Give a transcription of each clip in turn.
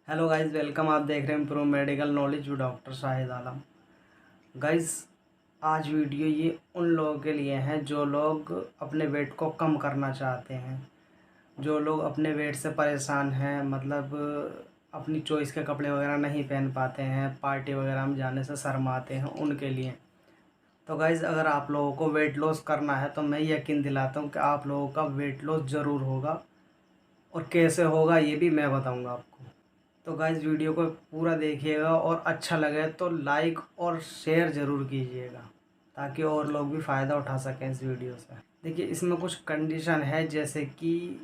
Hello guys, welcome. आप देख रहे हैं pro medical knowledge with doctor Shahid Alam. Guys, आज वीडियो ये उन लोगों के लिए है जो लोग अपने वेट को कम करना चाहते हैं, जो लोग अपने वेट से परेशान हैं, मतलब अपनी चॉइस के कपड़े वगैरह नहीं पहन पाते हैं, पार्टी वगैरह में जाने से शर्माते हैं, उनके लिए। तो गाइस, अगर आप लोगों को वेट लॉस करना है तो मैं यकीन दिलाता हूँ कि आप लोगों का वेट लॉस ज़रूर होगा, और कैसे होगा ये भी मैं बताऊँगा आपको। तो गाइस, वीडियो को पूरा देखिएगा और अच्छा लगे तो लाइक और शेयर ज़रूर कीजिएगा, ताकि और लोग भी फ़ायदा उठा सकें इस वीडियो से। देखिए, इसमें कुछ कंडीशन है, जैसे कि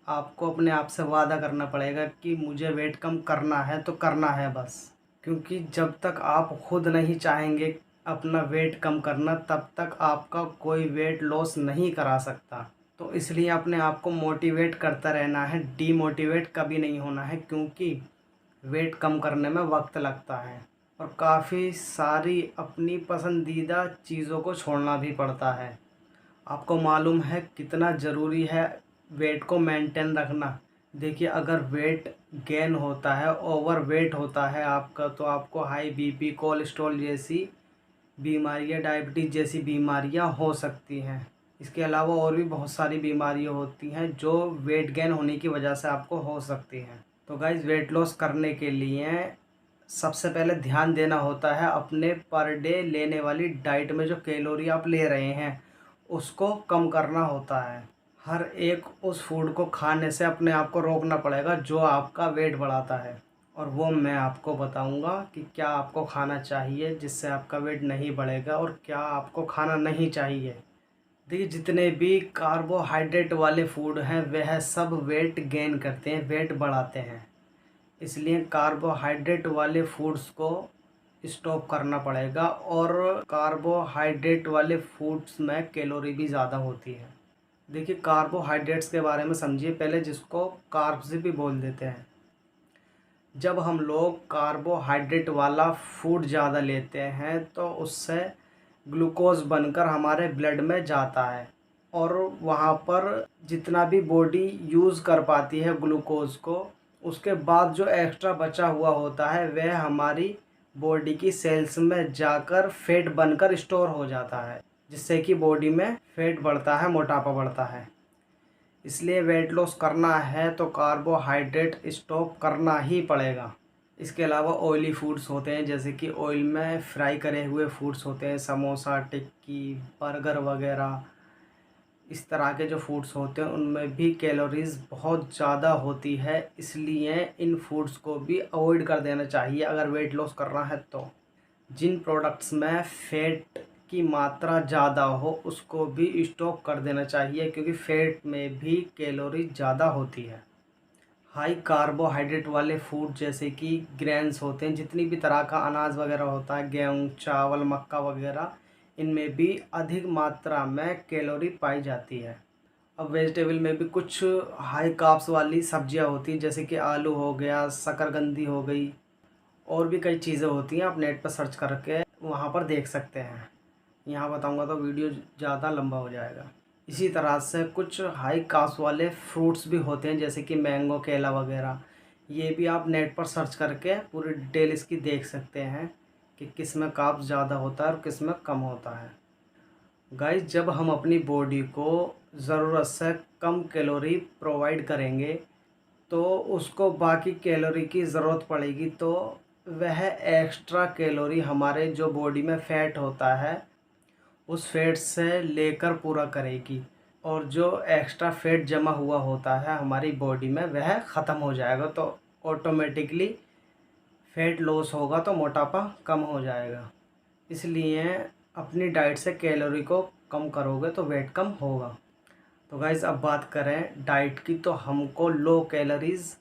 आपको अपने आप से वादा करना पड़ेगा कि मुझे वेट कम करना है तो करना है बस। क्योंकि जब तक आप खुद नहीं चाहेंगे अपना वेट कम करना, तब तक आपका कोई वेट लॉस नहीं करा सकता। तो इसलिए अपने आप को मोटिवेट करता रहना है, डीमोटिवेट कभी नहीं होना है, क्योंकि वेट कम करने में वक्त लगता है और काफ़ी सारी अपनी पसंदीदा चीज़ों को छोड़ना भी पड़ता है। आपको मालूम है कितना ज़रूरी है वेट को मेंटेन रखना। देखिए, अगर वेट गेन होता है, ओवर वेट होता है आपका, तो आपको हाई बीपी, कोलेस्ट्रॉल जैसी बीमारियां, डायबिटीज़ जैसी बीमारियां हो सकती हैं। इसके अलावा और भी बहुत सारी बीमारियां होती हैं जो वेट गेन होने की वजह से आपको हो सकती हैं। तो गाइज़, वेट लॉस करने के लिए सबसे पहले ध्यान देना होता है अपने पर डे लेने वाली डाइट में। जो कैलोरी आप ले रहे हैं उसको कम करना होता है। हर एक उस फूड को खाने से अपने आप को रोकना पड़ेगा जो आपका वेट बढ़ाता है, और वो मैं आपको बताऊंगा कि क्या आपको खाना चाहिए जिससे आपका वेट नहीं बढ़ेगा और क्या आपको खाना नहीं चाहिए। देखिए, जितने भी कार्बोहाइड्रेट वाले फूड हैं वह सब वेट गेन करते हैं, वेट बढ़ाते हैं। इसलिए कार्बोहाइड्रेट वाले फूड्स को स्टॉप करना पड़ेगा, और कार्बोहाइड्रेट वाले फूड्स में कैलोरी भी ज़्यादा होती है। देखिए, कार्बोहाइड्रेट्स के बारे में समझिए पहले, जिसको कार्ब्स भी बोल देते हैं। जब हम लोग कार्बोहाइड्रेट वाला फूड ज़्यादा लेते हैं तो उससे ग्लूकोज बनकर हमारे ब्लड में जाता है, और वहाँ पर जितना भी बॉडी यूज़ कर पाती है ग्लूकोज को, उसके बाद जो एक्स्ट्रा बचा हुआ होता है वह हमारी बॉडी की सेल्स में जाकर फैट बनकर स्टोर हो जाता है, जिससे कि बॉडी में फैट बढ़ता है, मोटापा बढ़ता है। इसलिए वेट लॉस करना है तो कार्बोहाइड्रेट स्टॉप करना ही पड़ेगा। इसके अलावा ऑयली फूड्स होते हैं, जैसे कि ऑयल में फ्राई करे हुए फूड्स होते हैं, समोसा, टिक्की, बर्गर वगैरह। इस तरह के जो फूड्स होते हैं उनमें भी कैलोरीज़ बहुत ज़्यादा होती है, इसलिए इन फूड्स को भी अवॉइड कर देना चाहिए अगर वेट लॉस करना है तो। जिन प्रोडक्ट्स में फ़ैट की मात्रा ज़्यादा हो उसको भी स्टॉप कर देना चाहिए, क्योंकि फ़ैट में भी कैलोरी ज़्यादा होती है। हाई कार्बोहाइड्रेट वाले फूड जैसे कि ग्रेन्स होते हैं, जितनी भी तरह का अनाज वगैरह होता है, गेहूँ, चावल, मक्का वगैरह, इनमें भी अधिक मात्रा में कैलोरी पाई जाती है। अब वेजिटेबल में भी कुछ हाई कार्ब्स वाली सब्जियां होती हैं, जैसे कि आलू हो गया, शकरकंदी हो गई, और भी कई चीज़ें होती हैं। आप नेट पर सर्च करके वहाँ पर देख सकते हैं। यहाँ बताऊँगा तो वीडियो ज़्यादा लंबा हो जाएगा। इसी तरह से कुछ हाई कास्ट वाले फ्रूट्स भी होते हैं, जैसे कि मैंगो, केला वगैरह। ये भी आप नेट पर सर्च करके पूरी डिटेल इसकी देख सकते हैं कि किस में कार्ब्स ज़्यादा होता है और किस में कम होता है। गाइस, जब हम अपनी बॉडी को ज़रूरत से कम कैलोरी प्रोवाइड करेंगे तो उसको बाकी कैलोरी की ज़रूरत पड़ेगी, तो वह एक्स्ट्रा कैलोरी हमारे जो बॉडी में फ़ैट होता है उस फैट से लेकर पूरा करेगी, और जो एक्स्ट्रा फैट जमा हुआ होता है हमारी बॉडी में वह ख़त्म हो जाएगा, तो ऑटोमेटिकली फैट लॉस होगा, तो मोटापा कम हो जाएगा। इसलिए अपनी डाइट से कैलोरी को कम करोगे तो वेट कम होगा। तो गाइज़, अब बात करें डाइट की, तो हमको लो कैलोरीज़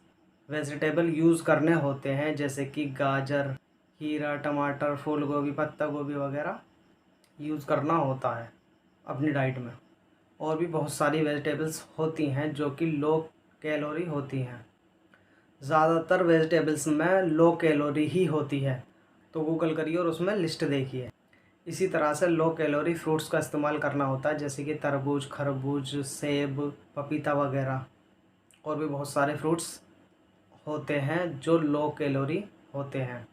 वेजिटेबल यूज़ करने होते हैं, जैसे कि गाजर, खीरा, टमाटर, फूल गोभी, पत्ता गोभी वगैरह यूज़ करना होता है अपनी डाइट में। और भी बहुत सारी वेजिटेबल्स होती हैं जो कि लो कैलोरी होती हैं। ज़्यादातर वेजिटेबल्स में लो कैलोरी ही होती है, तो गूगल करिए और उसमें लिस्ट देखिए। इसी तरह से लो कैलोरी फ्रूट्स का इस्तेमाल करना होता है, जैसे कि तरबूज, खरबूज, सेब, पपीता वगैरह, और भी बहुत सारे फ्रूट्स होते हैं जो लो कैलोरी होते हैं,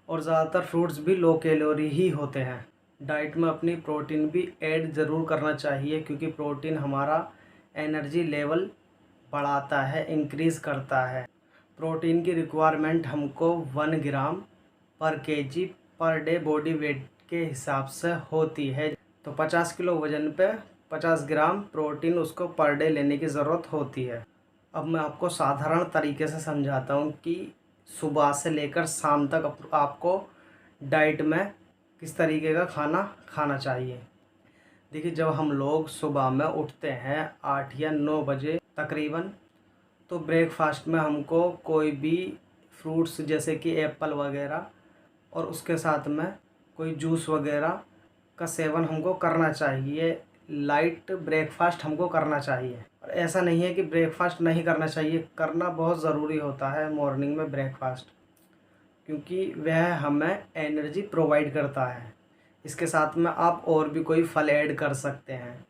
और ज़्यादातर फ्रूट्स भी लो कैलोरी ही होते हैं। डाइट में अपनी प्रोटीन भी ऐड ज़रूर करना चाहिए, क्योंकि प्रोटीन हमारा एनर्जी लेवल बढ़ाता है, इंक्रीज़ करता है। प्रोटीन की रिक्वायरमेंट हमको 1 ग्राम पर KG per day body weight के हिसाब से होती है। तो 50 किलो वज़न पे 50 ग्राम प्रोटीन उसको पर डे लेने की ज़रूरत होती है। अब मैं आपको साधारण तरीके से समझाता हूँ कि सुबह से लेकर शाम तक आपको डाइट में किस तरीके का खाना खाना चाहिए। देखिए, जब हम लोग सुबह में उठते हैं 8 या 9 बजे तकरीबन, तो ब्रेकफास्ट में हमको कोई भी फ्रूट्स जैसे कि एप्पल वगैरह और उसके साथ में कोई जूस वगैरह का सेवन हमको करना चाहिए। लाइट ब्रेकफास्ट हमको करना चाहिए, और ऐसा नहीं है कि ब्रेकफास्ट नहीं करना चाहिए, करना बहुत ज़रूरी होता है मॉर्निंग में ब्रेकफास्ट, क्योंकि वह हमें एनर्जी प्रोवाइड करता है। इसके साथ में आप और भी कोई फल ऐड कर सकते हैं।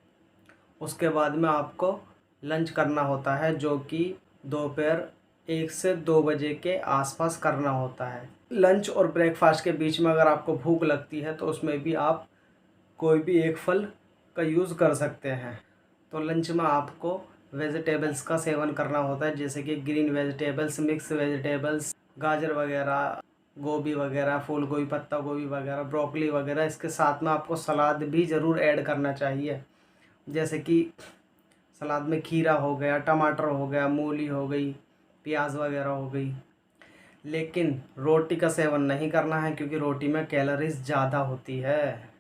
उसके बाद में आपको लंच करना होता है, जो कि दोपहर 1 से 2 बजे के आसपास करना होता है। लंच और ब्रेकफास्ट के बीच में अगर आपको भूख लगती है तो उसमें भी आप कोई भी एक फल का यूज़ कर सकते हैं। तो लंच में आपको वेजिटेबल्स का सेवन करना होता है, जैसे कि ग्रीन वेजिटेबल्स, मिक्स वेजिटेबल्स, गाजर वगैरह, गोभी वगैरह, फूल गोभी, पत्ता गोभी वगैरह, ब्रोकली वगैरह। इसके साथ में आपको सलाद भी ज़रूर ऐड करना चाहिए, जैसे कि सलाद में खीरा हो गया, टमाटर हो गया, मूली हो गई, प्याज वगैरह हो गई। लेकिन रोटी का सेवन नहीं करना है, क्योंकि रोटी में कैलोरीज ज़्यादा होती है।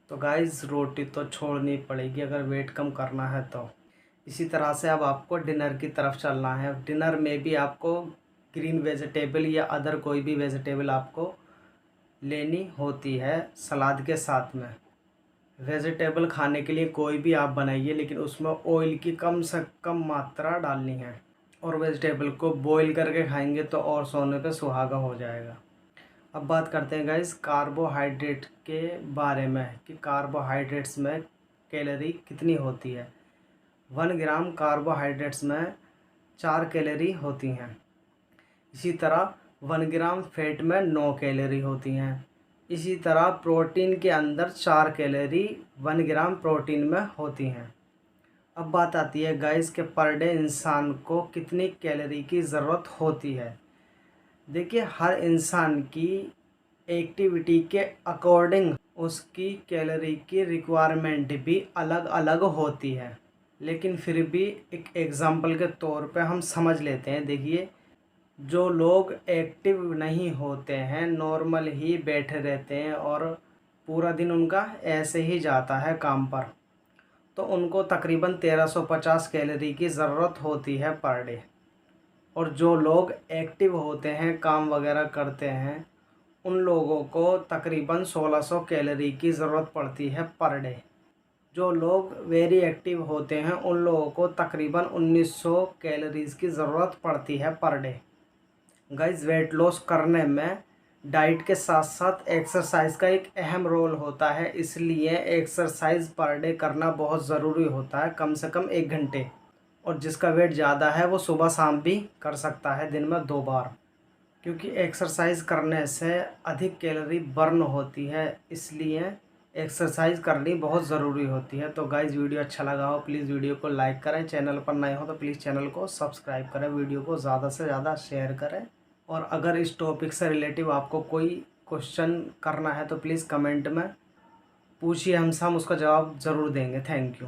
तो गाइस, रोटी तो छोड़नी पड़ेगी अगर वेट कम करना है तो। इसी तरह से अब आपको डिनर की तरफ चलना है। डिनर में भी आपको ग्रीन वेजिटेबल या अदर कोई भी वेजिटेबल आपको लेनी होती है सलाद के साथ में। वेजिटेबल खाने के लिए कोई भी आप बनाइए, लेकिन उसमें ऑयल की कम से कम मात्रा डालनी है, और वेजिटेबल को बॉईल करके खाएंगे तो और सोने पे सुहागा हो जाएगा। अब बात करते हैं गाइस कार्बोहाइड्रेट के बारे में, कि कार्बोहाइड्रेट्स में कैलोरी कितनी होती है। 1 ग्राम कार्बोहाइड्रेट्स में 4 कैलोरी होती हैं। इसी तरह 1 ग्राम फैट में 9 कैलोरी होती हैं। इसी तरह प्रोटीन के अंदर 4 कैलोरी 1 ग्राम प्रोटीन में होती हैं। अब बात आती है गाइस के पर डे इंसान को कितनी कैलोरी की ज़रूरत होती है। देखिए, हर इंसान की एक्टिविटी के अकॉर्डिंग उसकी कैलोरी की रिक्वायरमेंट भी अलग अलग होती है, लेकिन फिर भी एक एग्ज़ाम्पल के तौर पे हम समझ लेते हैं। देखिए, जो लोग एक्टिव नहीं होते हैं, नॉर्मल ही बैठे रहते हैं और पूरा दिन उनका ऐसे ही जाता है काम पर, तो उनको तकरीबन 1350 कैलोरी की ज़रूरत होती है पर डे। और जो लोग एक्टिव होते हैं, काम वगैरह करते हैं, उन लोगों को तकरीबन 1600 कैलोरी की ज़रूरत पड़ती है पर डे। जो लोग वेरी एक्टिव होते हैं उन लोगों को तकरीबन 1900 कैलोरीज़ की ज़रूरत पड़ती है per day. Guys, weight loss करने में डाइट के साथ साथ एक्सरसाइज का एक अहम रोल होता है, इसलिए एक्सरसाइज पर डे करना बहुत ज़रूरी होता है, कम से कम 1 घंटे। और जिसका वेट ज़्यादा है वो सुबह शाम भी कर सकता है, दिन में 2 बार, क्योंकि एक्सरसाइज करने से अधिक कैलोरी बर्न होती है, इसलिए एक्सरसाइज करनी बहुत ज़रूरी होती है। तो गाइस, वीडियो अच्छा लगा हो प्लीज़ वीडियो को लाइक करें, चैनल पर नए हो तो प्लीज़ चैनल को सब्सक्राइब करें, वीडियो को ज़्यादा से ज़्यादा शेयर करें। और अगर इस टॉपिक से रिलेटिव आपको कोई क्वेश्चन करना है तो प्लीज़ कमेंट में पूछिए, हम उसका जवाब ज़रूर देंगे। Thank you.